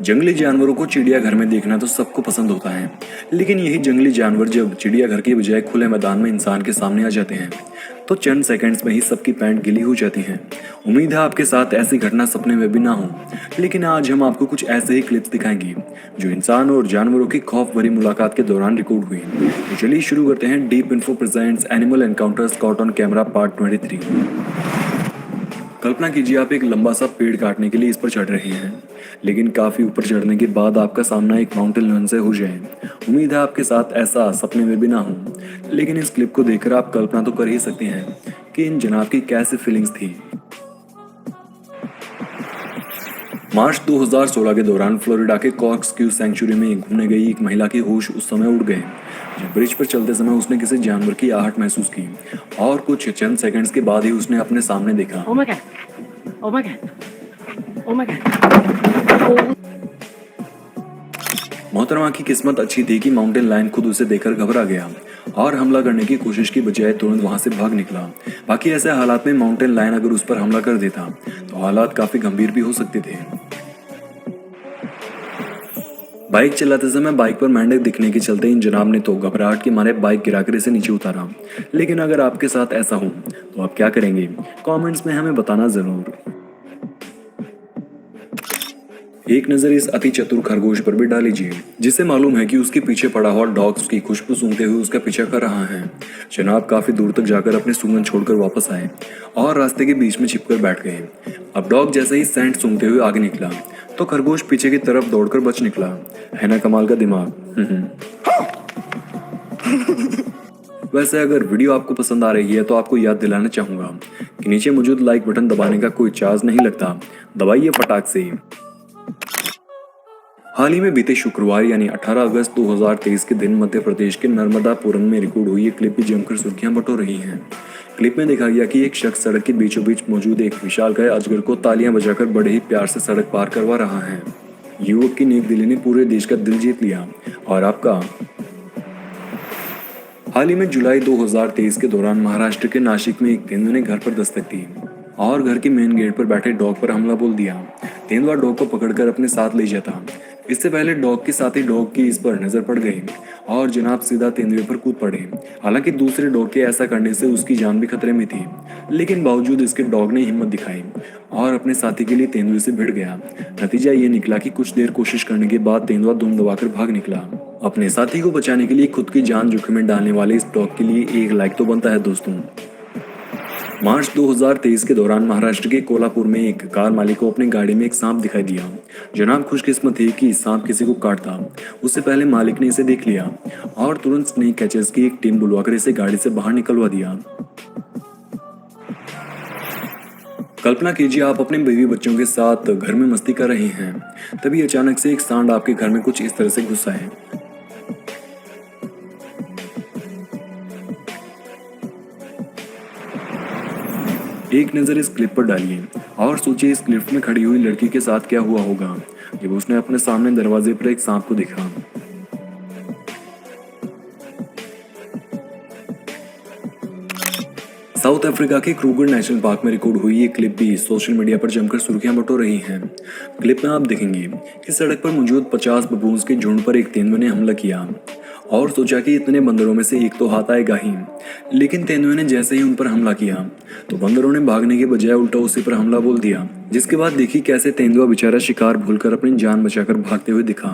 जंगली जानवरों को चिड़ियाघर में देखना तो सबको पसंद होता है, लेकिन यही जंगली जानवर जब चिड़ियाघर के बजाय खुले मैदान में इंसान के सामने आ जाते हैं तो चंद सेकंड्स में ही सबकी पैंट गीली हो जाती है। उम्मीद है आपके साथ ऐसी घटना सपने में भी ना हो, लेकिन आज हम आपको कुछ ऐसे ही क्लिप्स दिखाएंगे जो इंसान और जानवरों की खौफ भरी मुलाकात के दौरान रिकॉर्ड हुई। तो चलिए शुरू करते हैं। Deep info presents animal encounters caught on camera part 23। कल्पना कीजिए आप एक लंबा सा पेड़ काटने के लिए इस पर चढ़ रहे हैं, लेकिन काफी ऊपर चढ़ने के बाद आपका सामना एक माउंटेन लायन से हो जाए। उम्मीद है आपके साथ ऐसा सपने में भी ना हो, लेकिन इस क्लिप को देखकर आप कल्पना तो कर ही सकते हैं कि इन जनाब की कैसी फीलिंग्स थी। मार्च 2016 के दौरान फ्लोरिडा के कॉर्क्सक्यू सेंचुरी में घूमने गई एक महिला के होश उस समय उड़ गए जब ब्रिज पर चलते समय उसने किसी जानवर की आहट महसूस की और कुछ चंद सेकंड्स के बाद ही उसने अपने सामने देखा। Oh my god. Oh my god. Oh my god. मोहतरमा की किस्मत अच्छी थी कि माउंटेन लायन खुद उसे देखकर घबरा गया और हमला करने की कोशिश की बजाय तुरंत वहां से भाग निकला। बाकी ऐसे हालात में माउंटेन लायन अगर उस पर हमला कर देता तो हालात काफी गंभीर भी हो सकते थे। बाइक चलाते समय बाइक पर मेंढक दिखने के चलते इन जनाब ने तो घबराहट के मारे बाइक गिराकर इसे नीचे उतारा। लेकिन अगर आपके साथ ऐसा हो तो आप क्या करेंगे? कमेंट्स में हमें बताना जरूर। एक नजर इस अति चतुर खरगोश पर भी डाल लीजिए, जिसे मालूम है कि उसके पीछे पड़ा हुआ डॉग उसकी खुशबू सूंघते हुए उसका पीछा कर रहा है। जनाब काफी दूर तक जाकर अपने सूंघन छोड़कर वापस आए और रास्ते के बीच में छिपकर बैठ गए। अब डॉग जैसे ही सेंट सूंघते हुए आगे निकला तो खरगोश पीछे की तरफ दौड़कर बच निकला। है ना कमाल का दिमाग। वैसे अगर वीडियो आपको पसंद आ रही है तो आपको याद दिलाना चाहूंगा कि नीचे मौजूद लाइक बटन दबाने का कोई चार्ज नहीं लगता, दबाइए फटाक से। हाल ही में बीते शुक्रवार यानी 18 अगस्त 2023 के दिन मध्य प्रदेश के नर्मदापुरम में रिकॉर्ड हुई एक क्लिप भी जमकर सुर्खियां बटोर रही हैं। क्लिप में देखा गया कि एक शख्स सड़क के बीचों बीच मौजूद एक विशालकाय अजगर को तालियां बजाकर बड़े ही प्यार से सड़क पार करवा रहा है। युवक की नेक दिली ने पूरे देश का दिल जीत लिया। और आपका? हाल ही में जुलाई 2023 के दौरान महाराष्ट्र के नासिक में एक तेंदुए ने घर पर दस्तक दी और घर के मेन गेट पर बैठे डॉग पर हमला बोल दिया। तेंदुआ डॉग को पकड़कर अपने साथ ले जाता। इससे पहले डॉग के साथ ही डॉग की इस पर नजर पड़ गई और जनाब सीधा तेंदुए पर कूद पड़े। हालांकि दूसरे डॉग के ऐसा करने से उसकी जान भी खतरे में थी, लेकिन बावजूद इसके डॉग ने हिम्मत दिखाई और अपने साथी के लिए तेंदुए से भिड़ गया। नतीजा ये निकला कि कुछ देर कोशिश करने के बाद तेंदुआ दुम दबाकर भाग निकला। अपने साथी को बचाने के लिए खुद की जान जोखिम में डालने वाले इस डॉग के लिए एक लाइक तो बनता है दोस्तों। मार्च 2023 के दौरान महाराष्ट्र के कोल्हापुर में एक कार मालिक को अपनी गाड़ी में एक सांप दिखाई दिया। जनाब खुशकिस्मत थे कि सांप किसी को काटता उससे पहले मालिक ने इसे देख लिया और तुरंत स्नेक कैचर्स की एक टीम बुलवाकर इसे गाड़ी से बाहर निकलवा दिया। कल्पना कीजिए आप अपने बेबी बच्चों के साथ घर में मस्ती कर रहे हैं, तभी अचानक से एक सांड आपके घर में कुछ इस तरह से घुसा है। एक नजर इस क्लिप पर डालिए और सोचिए इस क्लिप में खड़ी हुई लड़की के साथ क्या हुआ होगा जब उसने अपने सामने दरवाजे पर एक सांप को देखा। साउथ अफ्रीका के क्रूगर नेशनल पार्क में रिकॉर्ड हुई ये क्लिप भी सोशल मीडिया पर जमकर सुर्खियां बटोर रही हैं। क्लिप में आप देखेंगे कि सड़क पर मौजूद 50 बबून्स के झुंड पर एक तेंदुए ने हमला किया और सोचा कि इतने बंदरों में से एक तो हाथ आएगा ही, लेकिन तेंदुए ने जैसे ही उन पर हमला किया तो बंदरों ने भागने के बजाय उल्टा उसी पर हमला बोल दिया, जिसके बाद देखी कैसे तेंदुआ बेचारा शिकार भूलकर अपनी जान बचाकर भागते हुए दिखा।